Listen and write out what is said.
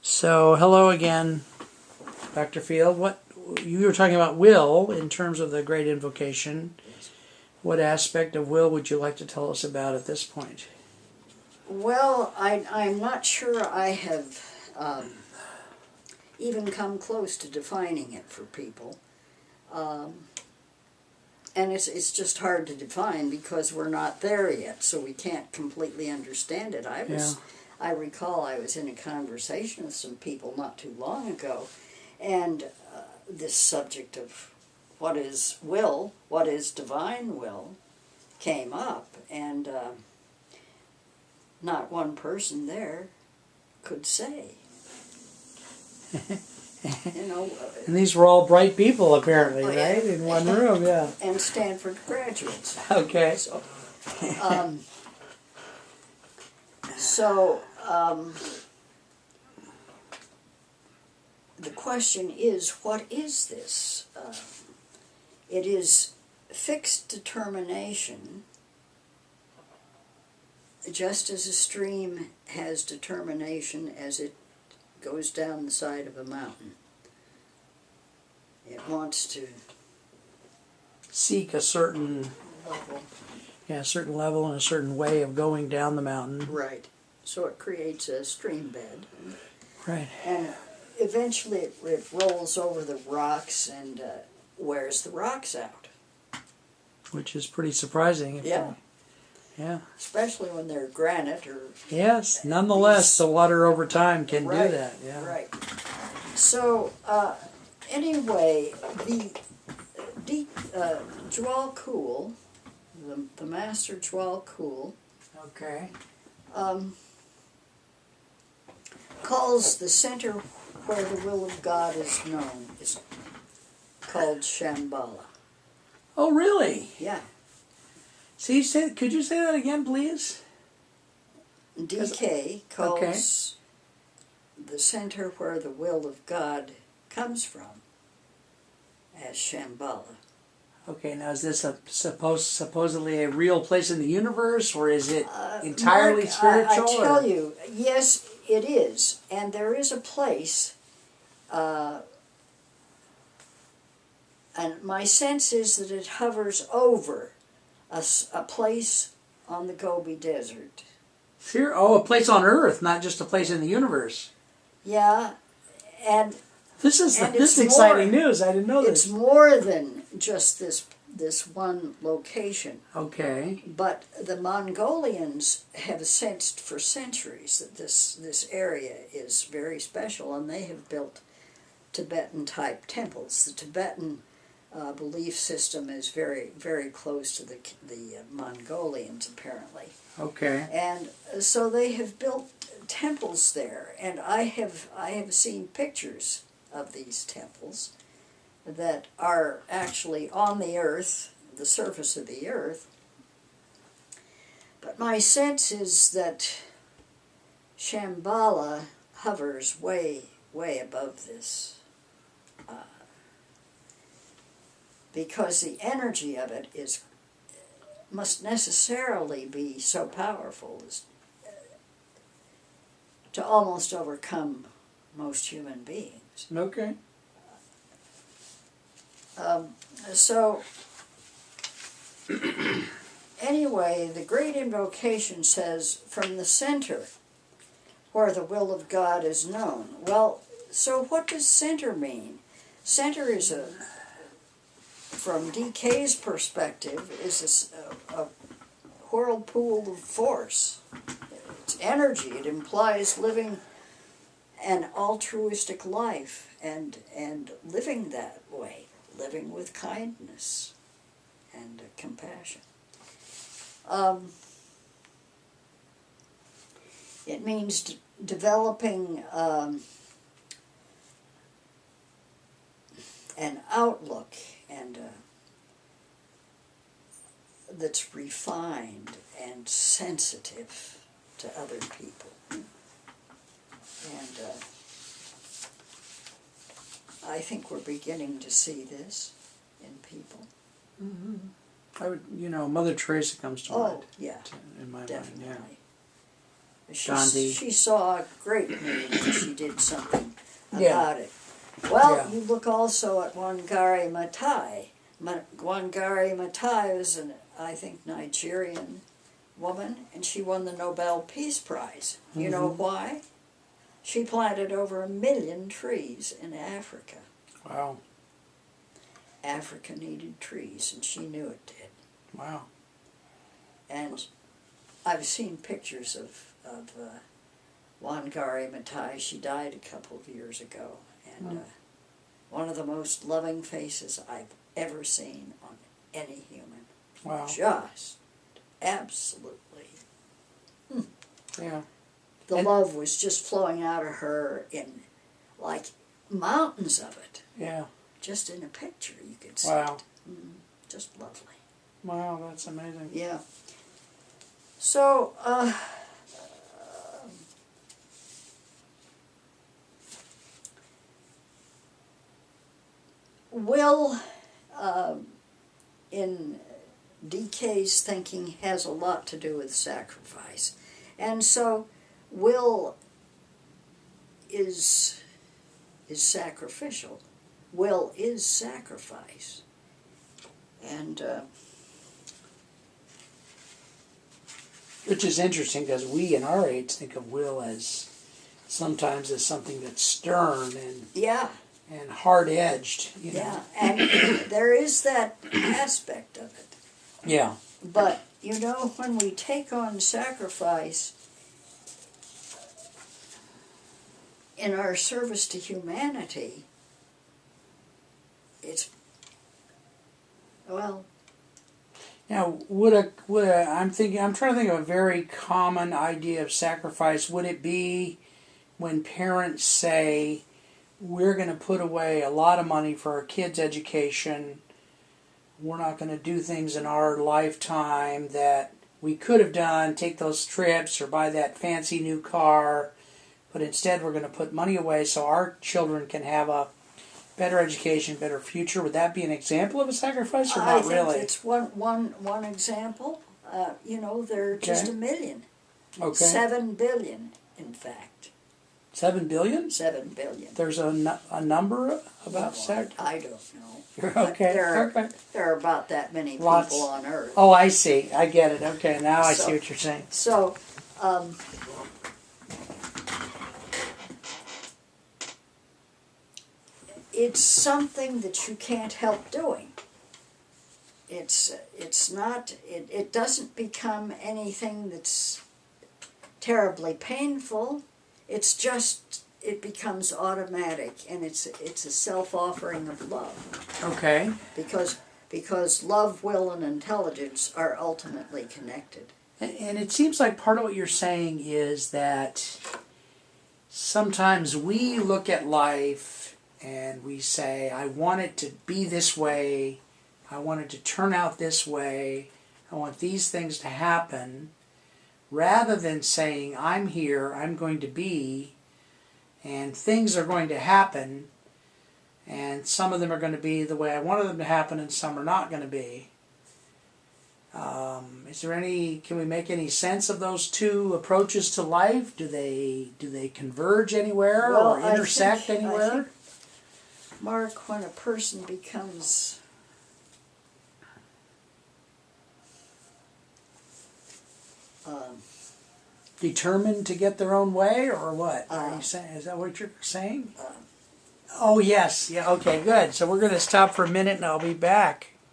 So, hello again, Dr. Field. What you were talking about will in terms of the great invocation. What aspect of will would you like to tell us about at this point? Well, I'm not sure I have even come close to defining it for people. And it's just hard to define because we're not there yet, so we can't completely understand it. I recall I was in a conversation with some people not too long ago, and this subject of what is will, what is divine will, came up, and not one person there could say. And these were all bright people, apparently, Oh, right? In one room, yeah. And Stanford graduates. Okay. The question is, what is this? It is fixed determination, just as a stream has determination as it goes down the side of a mountain. It wants to Seek a certain level and a certain way of going down the mountain. Right. So it creates a stream bed. Right. And eventually it rolls over the rocks and wears the rocks out. Which is pretty surprising. Yeah. Yeah. Especially when they're granite or... Yes, nonetheless, the water over time can do that. Yeah. Right. So, anyway, the Jwal Khul, the master Jwal Khul, Okay. calls the center where the will of God is known is called Shambhala. Oh, really? Yeah. See, could you say that again, please? DK calls the center where the will of God comes from as Shambhala. Okay, now is this supposedly a real place in the universe, or is it entirely Mark, spiritual? I tell you, yes, it is. And there is a place, and my sense is that it hovers over a place on the Gobi Desert. Here, a place on Earth, not just a place in the universe. Yeah, and This is exciting news. I didn't know this. It's more than just this one location. Okay. But the Mongolians have sensed for centuries that this area is very special, and they have built Tibetan-type temples. The Tibetan belief system is very, very close to the Mongolians, apparently. Okay. And so they have built temples there, and I have seen pictures of these temples that are actually on the earth, the surface of the earth. But my sense is that Shambhala hovers way, way above this. Because the energy of it must necessarily be so powerful as to almost overcome most human beings. Okay. So, anyway, the Great Invocation says, from the center where the will of God is known. Well, so what does center mean? Center is from DK's perspective, is a whirlpool of force. It's energy. It implies living an altruistic life and living that way, living with kindness and compassion. It means developing an outlook and that's refined and sensitive to other people. And I think we're beginning to see this in people. Mm-hmm. Mother Teresa comes to mind. Oh, yeah, In my definitely. mind, Gandhi. She saw a great need and she did something Yeah. about it. Well, Yeah. you look also at Wangari Maathai. Wangari Maathai was an, I think, Nigerian woman, and she won the Nobel Peace Prize. You know why? She planted over 1 million trees in Africa. Wow. Africa needed trees, and she knew it did. Wow. And I've seen pictures of Wangari Maathai. She died a couple of years ago, and one of the most loving faces I've ever seen on any human. Wow. Just absolutely. Yeah. The And- love was just flowing out of her in like mountains of it. Yeah. Just in a picture you could see Wow. it. Just lovely. Wow, that's amazing. Yeah. So, will in DK's thinking has a lot to do with sacrifice. And so will is sacrificial. Will is sacrifice. And Which is interesting because we in our age think of will as sometimes as something that's stern yeah, and hard edged. yeah, and there is that aspect of it. Yeah. But, you know, when we take on sacrifice in our service to humanity, it's, well, Now, I'm trying to think of a very common idea of sacrifice. Would it be when parents say, we're going to put away a lot of money for our kids' education, we're not going to do things in our lifetime that we could have done, take those trips or buy that fancy new car, but instead we're going to put money away so our children can have a better education, better future? Would that be an example of a sacrifice or not really? I think it's one example. You know, there are just Okay. 1 million. Okay. 7 billion, in fact. 7 billion? 7 billion. There's a number about Well, sacrifice? I don't know. You're But okay. There are about that many Lots. people on Earth. Oh, I see. I get it. Okay, now I So- see what you're saying. So, it's something that you can't help doing. It's not, it doesn't become anything that's terribly painful. It's just, it becomes automatic, and it's a self-offering of love. Okay. Because love, will, and intelligence are ultimately connected. And it seems like part of what you're saying is that sometimes we look at life and we say, I want it to be this way, I want it to turn out this way, I want these things to happen, rather than saying, I'm here, I'm going to be, and things are going to happen, and some of them are going to be the way I wanted them to happen, and some are not going to be. Can we make any sense of those two approaches to life? Do they converge anywhere Well, or intersect I anywhere? think, Mark, when a person becomes Determined to get their own way, or what? Are you saying? Is that what you're saying? Oh yes, yeah. Okay, good. So we're going to stop for a minute, and I'll be back.